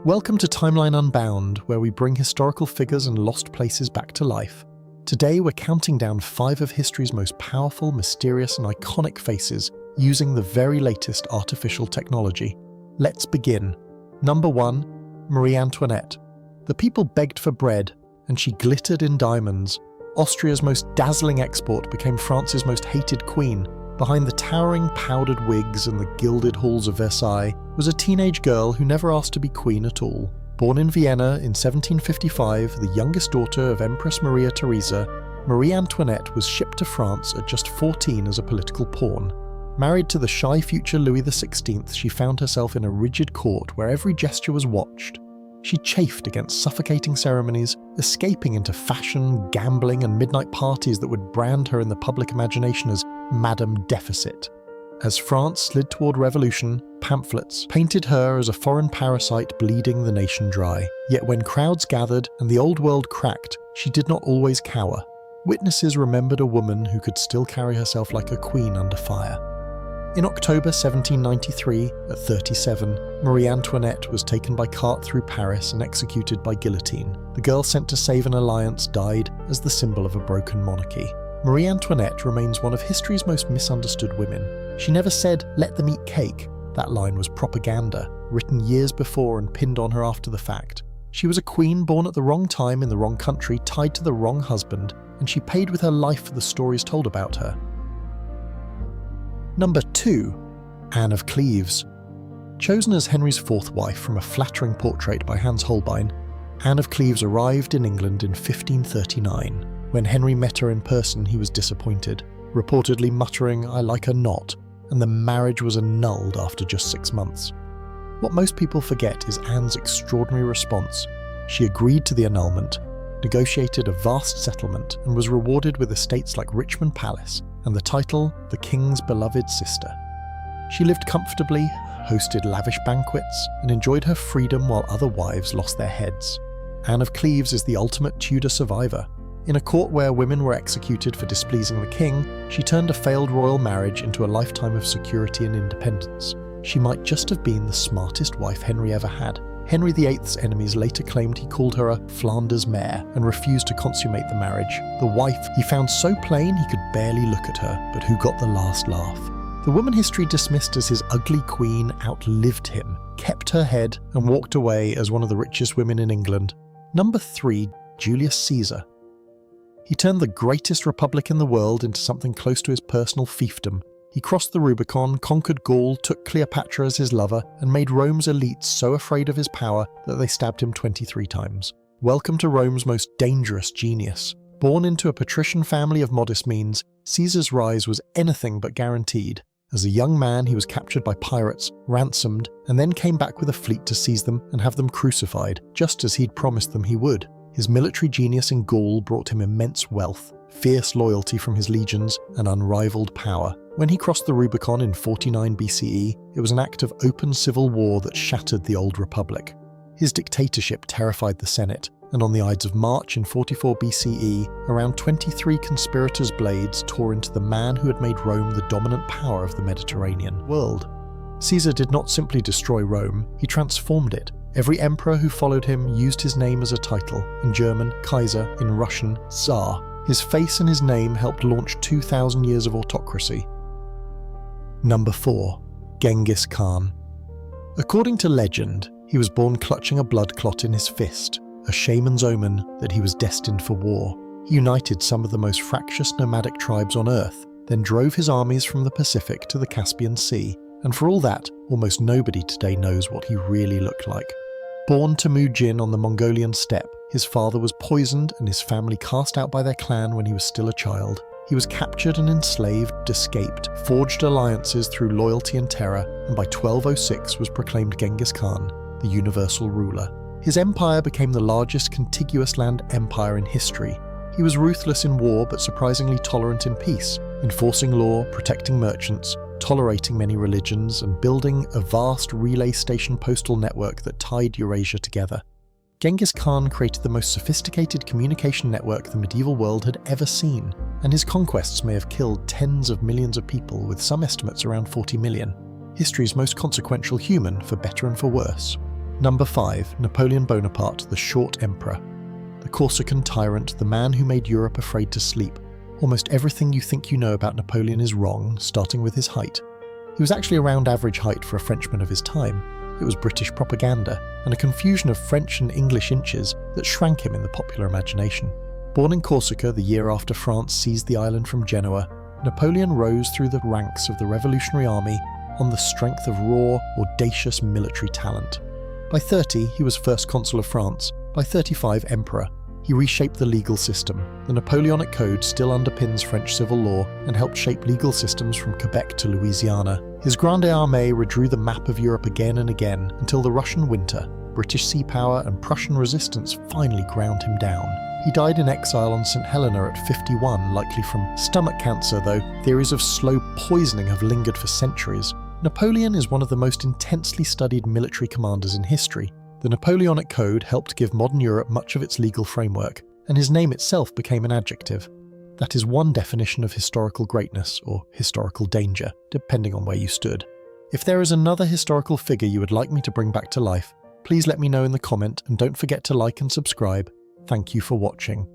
Welcome to Timeline Unbound, where we bring historical figures and lost places back to life. Today we're counting down 5 of history's most powerful, mysterious and iconic faces using the very latest artificial technology. Let's begin. Number 1. Marie Antoinette. The people begged for bread, and she glittered in diamonds. Austria's most dazzling export became France's most hated queen. Behind the towering powdered wigs and the gilded halls of Versailles was a teenage girl who never asked to be queen at all. Born in Vienna in 1755, the youngest daughter of Empress Maria Theresa, Marie Antoinette was shipped to France at just 14 as a political pawn. Married to the shy future Louis XVI, she found herself in a rigid court where every gesture was watched. She chafed against suffocating ceremonies, escaping into fashion, gambling and midnight parties that would brand her in the public imagination as Madame Deficit. As France slid toward revolution, pamphlets painted her as a foreign parasite bleeding the nation dry. Yet when crowds gathered and the old world cracked, she did not always cower. Witnesses remembered a woman who could still carry herself like a queen under fire. In October 1793, at 37, Marie Antoinette was taken by cart through Paris and executed by guillotine. The girl sent to save an alliance died as the symbol of a broken monarchy. Marie Antoinette remains one of history's most misunderstood women. She never said, "Let them eat cake." That line was propaganda, written years before and pinned on her after the fact. She was a queen born at the wrong time in the wrong country, tied to the wrong husband, and she paid with her life for the stories told about her. Number 2. Anne of Cleves. Chosen as Henry's 4th wife from a flattering portrait by Hans Holbein, Anne of Cleves arrived in England in 1539. When Henry met her in person, he was disappointed, reportedly muttering, "I like her not," and the marriage was annulled after just 6 months. What most people forget is Anne's extraordinary response. She agreed to the annulment, negotiated a vast settlement, and was rewarded with estates like Richmond Palace and the title the King's beloved sister. She lived comfortably, hosted lavish banquets, and enjoyed her freedom while other wives lost their heads. Anne of Cleves is the ultimate Tudor survivor. In a court where women were executed for displeasing the king, she turned a failed royal marriage into a lifetime of security and independence. She might just have been the smartest wife Henry ever had. Henry VIII's enemies later claimed he called her a Flanders mare and refused to consummate the marriage. The wife he found so plain he could barely look at her, but who got the last laugh? The woman history dismissed as his ugly queen outlived him, kept her head, and walked away as one of the richest women in England. Number 3. Julius Caesar. He turned the greatest republic in the world into something close to his personal fiefdom. He crossed the Rubicon, conquered Gaul, took Cleopatra as his lover, and made Rome's elites so afraid of his power that they stabbed him 23 times. Welcome to Rome's most dangerous genius. Born into a patrician family of modest means, Caesar's rise was anything but guaranteed. As a young man, he was captured by pirates, ransomed, and then came back with a fleet to seize them and have them crucified, just as he'd promised them he would. His military genius in Gaul brought him immense wealth, fierce loyalty from his legions, and unrivaled power. When he crossed the Rubicon in 49 BCE, it was an act of open civil war that shattered the old republic. His dictatorship terrified the Senate, and on the Ides of March in 44 BCE, around 23 conspirators' blades tore into the man who had made Rome the dominant power of the Mediterranean world. Caesar did not simply destroy Rome, he transformed it. Every emperor who followed him used his name as a title, in German, Kaiser, in Russian, Tsar. His face and his name helped launch 2,000 years of autocracy. Number 4. Genghis Khan. According to legend, he was born clutching a blood clot in his fist, a shaman's omen that he was destined for war. He united some of the most fractious nomadic tribes on Earth, then drove his armies from the Pacific to the Caspian Sea. And for all that, almost nobody today knows what he really looked like. Born Temujin on the Mongolian steppe, his father was poisoned and his family cast out by their clan when he was still a child. He was captured and enslaved, escaped, forged alliances through loyalty and terror, and by 1206 was proclaimed Genghis Khan, the universal ruler. His empire became the largest contiguous land empire in history. He was ruthless in war but surprisingly tolerant in peace, enforcing law, protecting merchants, tolerating many religions, and building a vast relay station postal network that tied Eurasia together. Genghis Khan created the most sophisticated communication network the medieval world had ever seen, and his conquests may have killed tens of millions of people, with some estimates around 40 million. History's most consequential human, for better and for worse. Number 5. Napoleon Bonaparte, the Short Emperor. The Corsican tyrant, the man who made Europe afraid to sleep. Almost everything you think you know about Napoleon is wrong, starting with his height. He was actually around average height for a Frenchman of his time. It was British propaganda, and a confusion of French and English inches that shrank him in the popular imagination. Born in Corsica the year after France seized the island from Genoa, Napoleon rose through the ranks of the Revolutionary Army on the strength of raw, audacious military talent. By 30, he was first consul of France. By 35, emperor. He reshaped the legal system. The Napoleonic Code still underpins French civil law and helped shape legal systems from Quebec to Louisiana. His Grande Armée redrew the map of Europe again and again until the Russian winter, British sea power and Prussian resistance finally ground him down. He died in exile on St. Helena at 51, likely from stomach cancer, though theories of slow poisoning have lingered for centuries. Napoleon is one of the most intensely studied military commanders in history. The Napoleonic Code helped give modern Europe much of its legal framework, and his name itself became an adjective. That is one definition of historical greatness, or historical danger, depending on where you stood. If there is another historical figure you would like me to bring back to life, please let me know in the comment and don't forget to like and subscribe. Thank you for watching.